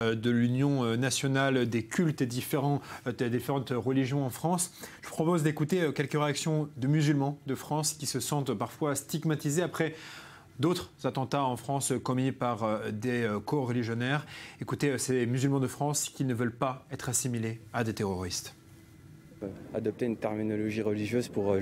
De l'Union nationale des cultes et des différentes religions en France. Je vous propose d'écouter quelques réactions de musulmans de France qui se sentent parfois stigmatisés après d'autres attentats en France commis par des co-religionnaires. Écoutez ces musulmans de France qui ne veulent pas être assimilés à des terroristes. Adopter une terminologie religieuse pour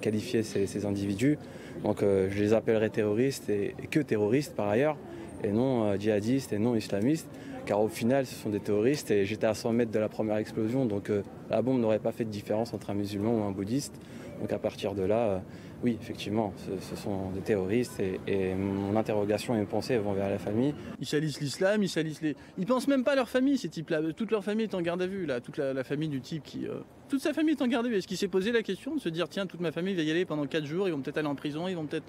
qualifier ces individus. Donc je les appellerai terroristes et que terroristes par ailleurs, et non djihadistes et non islamistes, car au final ce sont des terroristes et j'étais à 100 mètres de la première explosion, donc la bombe n'aurait pas fait de différence entre un musulman ou un bouddhiste. Donc à partir de là, oui, effectivement, ce sont des terroristes et mon interrogation et mes pensées vont vers la famille. Ils salissent l'islam, ils pensent même pas à leur famille, ces types-là. Toute leur famille est en garde à vue, là. Toute la famille du type qui... Toute sa famille est en garde à vue. Est-ce qu'il s'est posé la question de se dire, tiens, toute ma famille va y aller pendant 4 jours, ils vont peut-être aller en prison, ils vont peut-être...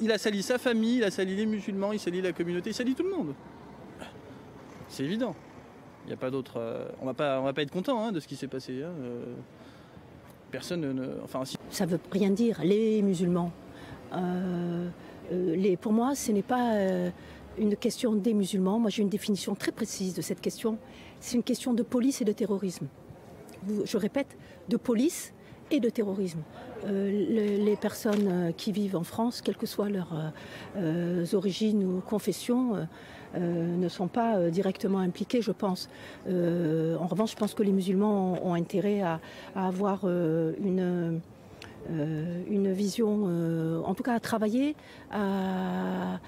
Il a sali sa famille, il a sali les musulmans, il salit la communauté, il salit tout le monde. C'est évident. Il n'y a pas d'autre... On va pas être content de ce qui s'est passé. Personne ne... Enfin, si... Ça ne veut rien dire, les musulmans. Pour moi, ce n'est pas une question des musulmans. Moi, j'ai une définition très précise de cette question. C'est une question de police et de terrorisme. Je répète, de police et de terrorisme. Les personnes qui vivent en France, quelles que soient leurs origines ou confessions, ne sont pas directement impliquées, je pense. En revanche, je pense que les musulmans ont intérêt à avoir une vision, en tout cas à travailler, à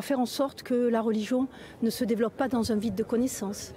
faire en sorte que la religion ne se développe pas dans un vide de connaissances.